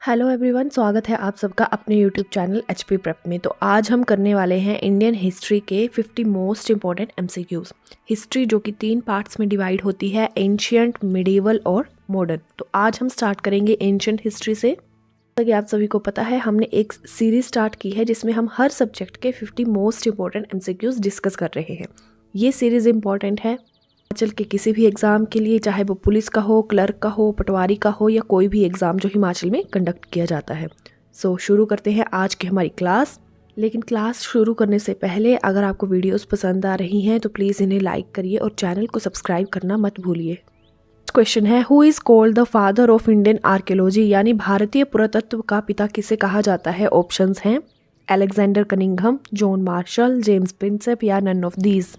Hello everyone, स्वागत है आप सबका अपने यूट्यूब चैनल एचपी प्रेप में। तो आज हम करने वाले हैं इंडियन हिस्ट्री के 50 मोस्ट इंपॉर्टेंट एमसीक्यूज। हिस्ट्री जो कि 3 पार्ट्स में डिवाइड होती है, एंशियंट, मिडिवल और मॉडर्न। तो आज हम स्टार्ट करेंगे एंशियंट हिस्ट्री से। जैसा कि आप सभी को पता है, हमने एक सीरीज स्टार्ट की है जिसमें हम हर सब्जेक्ट के 50 मोस्ट इंपॉर्टेंट एमसीक्यूज डिस्कस कर रहे हैं। ये सीरीज इंपॉर्टेंट है हिमाचल के किसी भी एग्ज़ाम के लिए, चाहे वो पुलिस का हो, क्लर्क का हो, पटवारी का हो या कोई भी एग्ज़ाम जो हिमाचल में कंडक्ट किया जाता है। सो शुरू करते हैं आज की हमारी क्लास। लेकिन क्लास शुरू करने से पहले अगर आपको वीडियोस पसंद आ रही हैं तो प्लीज़ इन्हें लाइक करिए और चैनल को सब्सक्राइब करना मत भूलिए। क्वेश्चन है, who is called the father of Indian archaeology, यानी भारतीय पुरातत्व का पिता किसे कहा जाता है? ऑप्शंस हैं Alexander Cunningham, John Marshall, James Prinsep या नन ऑफ दीज।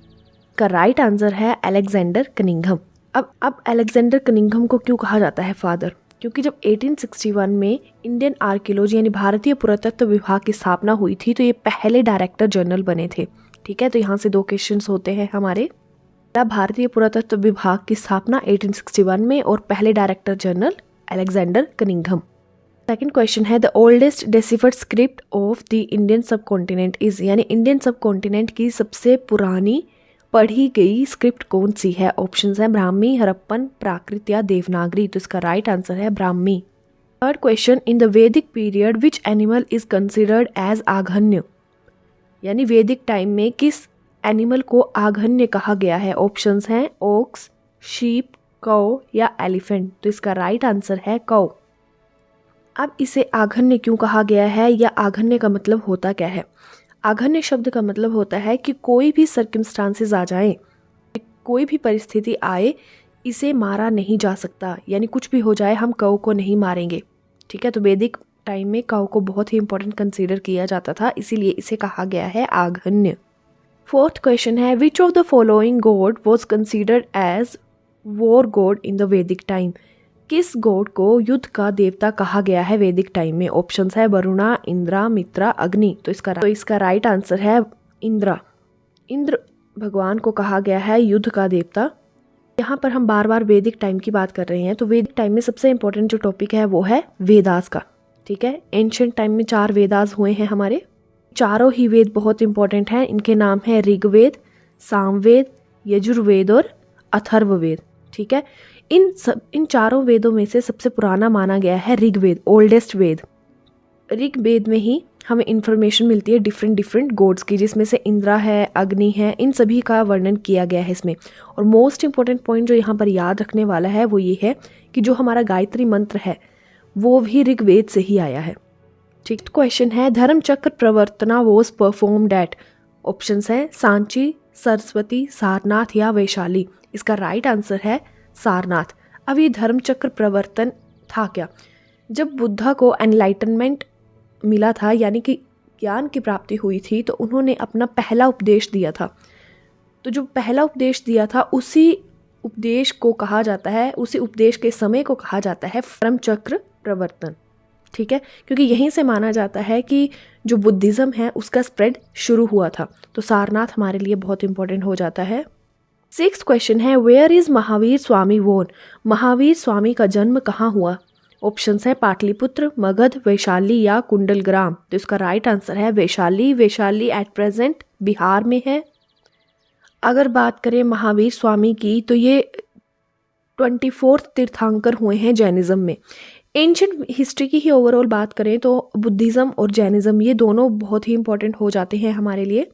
का राइट आंसर है अलेक्जेंडर कनिंघम। अब अलेक्जेंडर कनिंघम को क्यों कहा जाता है फादर? क्योंकि जब 1861 में इंडियन आर्कियोलॉजी यानी भारतीय पुरातत्व विभाग की स्थापना हुई थी तो ये पहले डायरेक्टर जनरल बने थे। ठीक है, तो यहाँ से 2 क्वेश्चंस होते हैं हमारे। भारतीय पुरातत्व विभाग की स्थापना 1861 में और पहले director general Alexander Cunningham. Second question है, the oldest deciphered script of the Indian subcontinent is, यानी इंडियन सब कॉन्टिनेंट की सबसे पुरानी पढ़ी गई स्क्रिप्ट कौन सी है? ऑप्शंस हैं ब्राह्मी, हड़प्पन, प्राकृत या देवनागरी। तो इसका राइट आंसर है Brahmi. Third question, in the Vedic period which animal is considered as aghanya, यानी वैदिक टाइम में किस एनिमल को आघन्य कहा गया है? ऑप्शंस हैं ओक्स, शीप, कौ या एलिफेंट। तो इसका राइट आंसर है कौ। अब इसे आघन्य क्यों कहा गया है या आघन्य का मतलब होता क्या है? आघन्य शब्द का मतलब होता है कि कोई भी सर्कमस्टांसेस आ जाए, कोई भी परिस्थिति आए, इसे मारा नहीं जा सकता, यानी कुछ भी हो जाए हम कौ को नहीं मारेंगे। ठीक है, तो वैदिक टाइम में कौ को बहुत ही इंपॉर्टेंट कंसीडर किया जाता था, इसीलिए इसे कहा गया है आघन्य। फोर्थ क्वेश्चन है, which of the following god was considered as war god in the Vedic time? किस गॉड को युद्ध का देवता कहा गया है वैदिक टाइम में? ऑप्शंस है वरुणा, इंद्रा, मित्रा, अग्नि। तो इसका राइट आंसर है इंद्रा। इंद्र भगवान को कहा गया है युद्ध का देवता। यहाँ पर हम बार बार वैदिक टाइम की बात कर रहे हैं, तो वैदिक टाइम में सबसे इंपॉर्टेंट जो टॉपिक है वो है वेदास का। ठीक है, एंशिएंट टाइम में 4 वेदास हुए हैं हमारे। चारों ही वेद बहुत इंपॉर्टेंट हैं। इनके नाम है ऋग्वेद, सामवेद, यजुर्वेद और अथर्ववेद। ठीक है, इन चारों वेदों में से सबसे पुराना माना गया है ऋग्वेद, ओल्डेस्ट वेद। ऋग्वेद में ही हमें इंफॉर्मेशन मिलती है डिफरेंट गॉड्स की, जिसमें से इंद्रा है, अग्नि है, इन सभी का वर्णन किया गया है इसमें। और मोस्ट इंपॉर्टेंट पॉइंट जो यहाँ पर याद रखने वाला है वो ये है कि जो हमारा गायत्री मंत्र है वो भी ऋग्वेद से ही आया है। ठीक, क्वेश्चन है, धर्मचक्र प्रवर्तना वॉज परफॉर्म्ड एट। ऑप्शंस हैं सांची, सरस्वती, सारनाथ या वैशाली। इसका राइट आंसर है सारनाथ। अब ये धर्मचक्र प्रवर्तन था क्या? जब बुद्धा को एनलाइटनमेंट मिला था, यानी कि ज्ञान की प्राप्ति हुई थी, तो उन्होंने अपना पहला उपदेश दिया था। तो जो पहला उपदेश दिया था उसी उपदेश को कहा जाता है, उसी उपदेश के समय को कहा जाता है धर्मचक्र प्रवर्तन। ठीक है, क्योंकि यहीं से माना जाता है कि जो बुद्धिज़्म है उसका स्प्रेड शुरू हुआ था। तो सारनाथ हमारे लिए बहुत इंपॉर्टेंट हो जाता है। 6th क्वेश्चन है, where is Mahavir Swami born? Mahavir Swami का जन्म कहाँ हुआ? ऑप्शंस है पाटलिपुत्र, मगध, वैशाली या कुंडलग्राम। तो इसका राइट आंसर है वैशाली। वैशाली एट प्रेजेंट बिहार में है। अगर बात करें महावीर स्वामी की तो ये 24th तीर्थंकर हुए हैं जैनिज्म में। एंशिएंट हिस्ट्री की ही ओवरऑल बात करें तो बुद्धिज़्म और जैनिज्म ये दोनों बहुत ही इंपॉर्टेंट हो जाते हैं हमारे लिए।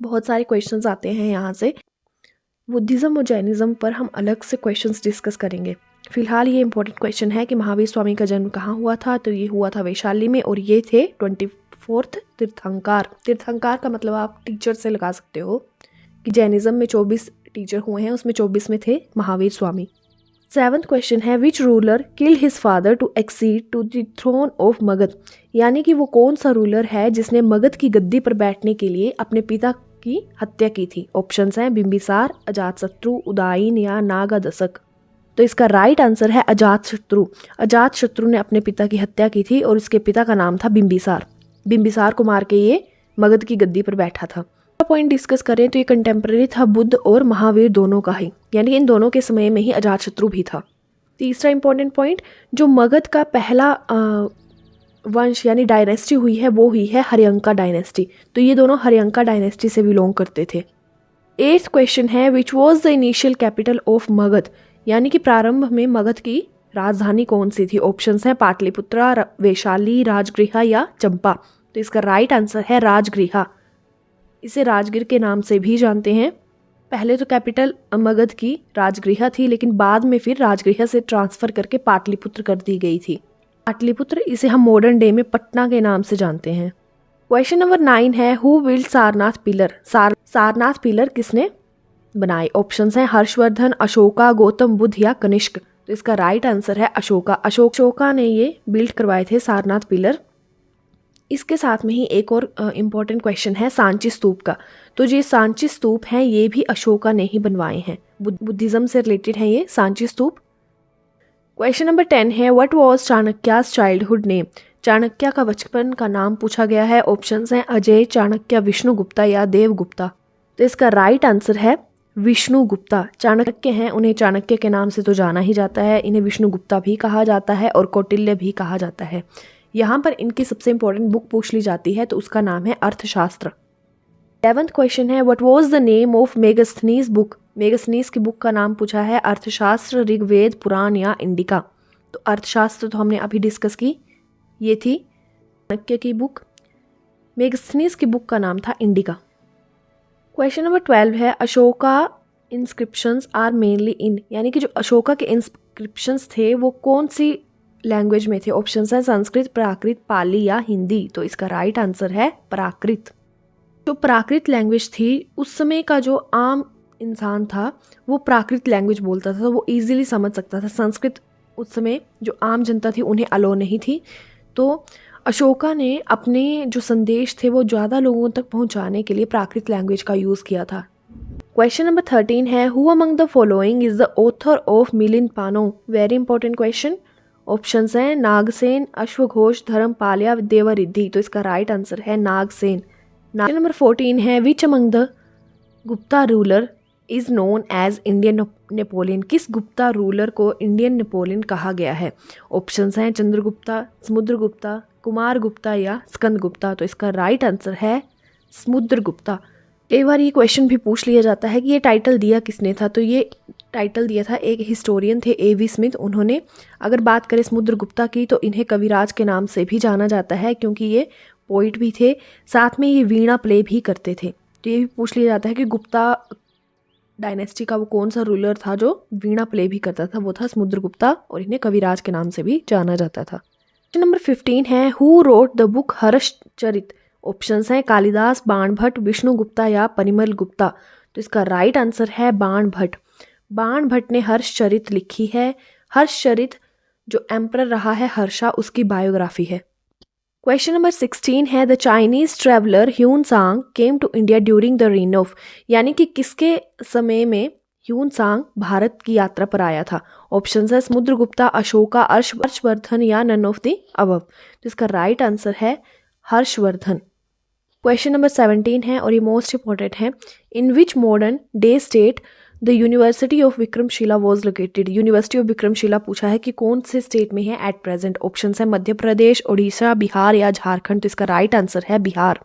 बहुत सारे क्वेश्चंस आते हैं यहाँ से। बुद्धिज़्म और जैनिज्म पर हम अलग से क्वेश्चंस डिस्कस करेंगे। फिलहाल ये इंपॉर्टेंट क्वेश्चन है कि महावीर स्वामी का जन्म कहाँ हुआ था? तो ये हुआ था वैशाली में और ये थे 24th तीर्थंकर। तीर्थंकर का मतलब आप टीचर से लगा सकते हो कि जैनिज्म में 24 टीचर हुए हैं, उसमें 24 में थे महावीर स्वामी। 7th क्वेश्चन है, which ruler killed his father to accede to the throne of Magadha? यानी कि वो कौन सा रूलर है जिसने मगध की गद्दी पर बैठने के लिए अपने पिता की हत्या की थी? ऑप्शंस हैं बिंबिसार, अजातशत्रु, उदयन या नागादशक। तो इसका राइट आंसर है अजातशत्रु। अजातशत्रु ने अपने पिता की हत्या की थी और इसके पिता का नाम था बिंबिसार। बिंबिसार को मार के ये मगध की गद्दी पर बैठा था। पॉइंट डिस्कस करें तो ये कंटेम्प्रेरी था बुद्ध और महावीर दोनों का ही, यानी इन दोनों के समय में ही अजातशत्रु भी था। तीसरा इंपॉर्टेंट पॉइंट, जो मगध का पहला वंश यानी डायनेस्टी हुई है वो हुई है हर्यंका डायनेस्टी। तो ये दोनों हर्यंका डायनेस्टी से बिलोंग करते थे। 8th क्वेश्चन है which was the initial capital of Magadha, यानी कि प्रारंभ में मगध की राजधानी कौन सी थी। ऑप्शंस हैं पाटलिपुत्रा, वैशाली, राजगृहा या चंपा। तो इसका राइट आंसर है राजगृहा। इसे राजगीर के नाम से भी जानते हैं। पहले तो कैपिटल मगध की राजगृहा थी, लेकिन बाद में फिर राजगृहा से ट्रांसफर करके पाटलिपुत्र कर दी गई थी। पाटलिपुत्र, इसे हम मॉडर्न डे में पटना के नाम से जानते हैं। क्वेश्चन नंबर 9 है who build Sarnath pillar. Sarnath pillar किसने बनाए। ऑप्शंस हैं हर्षवर्धन, अशोका, गौतम बुद्ध या कनिष्क। तो इसका राइट आंसर है अशोका। अशोका ने ये बिल्ड करवाए थे सारनाथ पिलर। इसके साथ में ही एक और इम्पॉर्टेंट क्वेश्चन है सांची स्तूप का। तो ये सांची स्तूप हैं ये भी अशोका ने ही बनवाए हैं। बुद्धिज्म से रिलेटेड है ये सांची स्तूप। क्वेश्चन नंबर 10 है what was Chanakya's childhood name. Chanakya का बचपन का नाम पूछा गया है। ऑप्शंस हैं अजय, चाणक्य, विष्णुगुप्ता या देवगुप्ता। तो इसका राइट आंसर है विष्णुगुप्ता। चाणक्य हैं, उन्हें चाणक्य के नाम से तो जाना ही जाता है। इन्हें विष्णुगुप्ता भी कहा जाता है और कौटिल्य भी कहा जाता है। यहाँ पर इनकी सबसे इंपॉर्टेंट बुक पूछ ली जाती है तो उसका नाम है अर्थशास्त्र। 11th क्वेश्चन है what was the name of Megasthenes book. Megasthenes की बुक का नाम पूछा है अर्थशास्त्र, ऋग्वेद, पुराण या इंडिका। तो अर्थशास्त्र तो हमने अभी डिस्कस की, ये थी चाणक्य की बुक। मेगास्थनीज की बुक का नाम था इंडिका। क्वेश्चन नंबर 12 है Ashoka inscriptions are mainly in, यानी कि जो अशोका के इंस्क्रिप्शंस थे वो कौन सी लैंग्वेज में थे। ऑप्शंस हैं संस्कृत, प्राकृत, पाली या हिंदी। तो इसका राइट आंसर है प्राकृत। जो प्राकृत लैंग्वेज थी उस समय का जो आम इंसान था वो प्राकृत लैंग्वेज बोलता था, वो इजीली समझ सकता था। संस्कृत उस समय जो आम जनता थी उन्हें अलो नहीं थी। तो अशोका ने अपने जो संदेश थे वो ज़्यादा लोगों तक पहुंचाने के लिए प्राकृत लैंग्वेज का यूज़ किया था। क्वेश्चन नंबर 13 है who among the following is the author of Milinda Panha. Very important question. Options हैं नागसेन, अश्वघोष, धर्मपाल या देवरिद्धि। तो इसका राइट आंसर है नागसेन। क्वेश्चन नंबर 14 है which among the Gupta ruler is known as Indian Napoleon. किस गुप्ता रूलर को इंडियन नेपोलियन कहा गया है। ऑप्शंस हैं चंद्रगुप्ता, समुद्रगुप्ता, कुमार गुप्ता या स्कंद गुप्ता। तो इसका राइट आंसर है समुद्रगुप्ता। कई बार ये क्वेश्चन भी पूछ लिया जाता है कि ये टाइटल दिया किसने था। तो ये टाइटल दिया था एक हिस्टोरियन थे A.V. स्मिथ, उन्होंने। अगर बात करें समुद्रगुप्ता की तो इन्हें कविराज के नाम से भी जाना जाता है क्योंकि ये पोइट भी थे, साथ में ये वीणा प्ले भी करते थे। तो ये भी पूछ लिया जाता है कि गुप्ता डायनेस्टी का वो कौन सा रूलर था जो वीणा प्ले भी करता था। वो था समुद्रगुप्ता और इन्हें कविराज के नाम से भी जाना जाता था। क्वेश्चन नंबर 15 है who wrote the book Harshacharita. Options हैं कालिदास, बाणभट्ट, विष्णुगुप्ता या परिमल गुप्ता। तो इसका राइट आंसर है बाणभट्ट। बाणभट्ट ने हर्षचरित लिखी है। हर्षचरित जो एम्परर रहा है हर्षा, उसकी बायोग्राफी है। क्वेश्चन नंबर 16 है the Chinese traveller Hiuen Tsang came to India during the reign of, यानी कि किसके समय में ह्यून सांग भारत की यात्रा पर आया था। ऑप्शंस है समुद्रगुप्ता, अशोका, हर्षवर्धन या नन ऑफ द अबव। तो इसका राइट आंसर है हर्षवर्धन। क्वेश्चन नंबर 17 है और ये मोस्ट इंपॉर्टेंट है in which modern day state the university of Vikramshila was located. University of Vikramshila पूछा है कि कौन से स्टेट में है एट प्रेजेंट। ऑप्शन है मध्य प्रदेश, उड़ीसा, बिहार या झारखंड। तो इसका राइट आंसर है बिहार।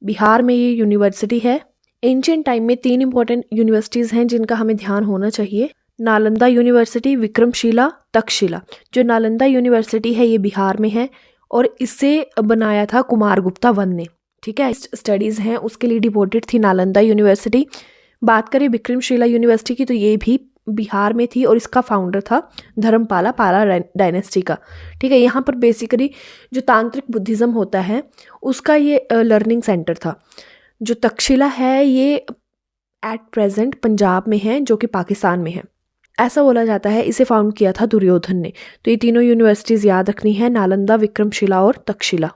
बिहार में ये यूनिवर्सिटी है। एंशिएंट टाइम में 3 इंपॉर्टेंट यूनिवर्सिटीज़ हैं जिनका हमें ध्यान होना चाहिए। नालंदा यूनिवर्सिटी, विक्रमशिला, तक्षशिला। जो नालंदा यूनिवर्सिटी है ये बिहार में है और इसे बनाया था कुमारगुप्ता वन ने। ठीक है, स्टडीज़ हैं उसके लिए डिवोटेड थी नालंदा यूनिवर्सिटी। बात करें विक्रमशिला यूनिवर्सिटी की तो ये भी बिहार में थी और इसका फाउंडर था धर्मपाला डायनेस्टी का। ठीक है, यहाँ पर बेसिकली जो तांत्रिक बुद्धिज़्म होता है उसका ये लर्निंग सेंटर था। जो तक्षशिला है ये एट प्रेजेंट पंजाब में है जो कि पाकिस्तान में है। ऐसा बोला जाता है इसे फाउंड किया था दुर्योधन ने। तो ये तीनों यूनिवर्सिटीज़ याद रखनी है, नालंदा, विक्रमशिला और तक्षशिला।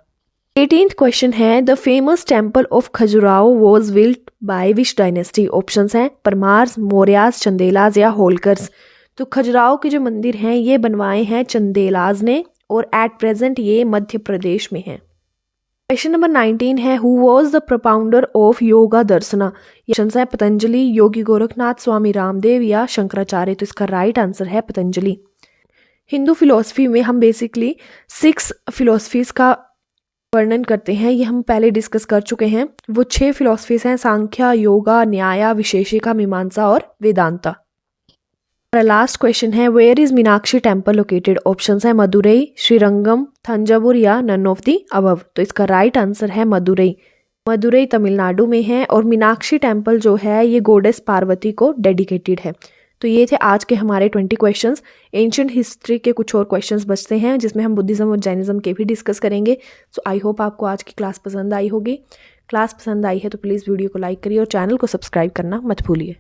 18th क्वेश्चन है the famous temple of Khajuraho was built by which dynasty. Options हैं परमार्स, मौर्यास, चंदेलाज या होलकर्स। तो खजुराहो के जो मंदिर हैं ये बनवाए हैं चंदेलाज ने और एट प्रेजेंट ये मध्य प्रदेश में है। क्वेश्चन नंबर 19 है who was the propounder of yoga Darshana. Options हैं पतंजलि, योगी गोरखनाथ, स्वामी रामदेव या शंकराचार्य। तो इसका राइट आंसर है पतंजलि। हिंदू फिलॉसफी में हम बेसिकली 6 फिलॉसफीज़ का वर्णन करते हैं, ये हम पहले डिस्कस कर चुके हैं। वो 6 फिलॉसफीज़ हैं, सांख्य, योगा, न्याय, विशेषिका, मीमांसा और वेदांता। हमारा लास्ट क्वेश्चन है, where is Meenakshi temple located? Options है मदुरई, श्रीरंगम, थंजावुर या नन ऑफ दी अबव। तो इसका राइट आंसर है मदुरई। मदुरई तमिलनाडु में है और मीनाक्षी टेम्पल जो है ये गॉडेस पार्वती को डेडिकेटेड है। तो ये थे आज के हमारे 20 क्वेश्चंस। एंशिएंट हिस्ट्री के कुछ और क्वेश्चंस बचते हैं जिसमें हम बुद्धिज्म और जैनिज्म के भी डिस्कस करेंगे। सो आई होप आपको आज की क्लास पसंद आई होगी। क्लास पसंद आई है तो प्लीज़ वीडियो को लाइक करिए और चैनल को सब्सक्राइब करना मत भूलिए।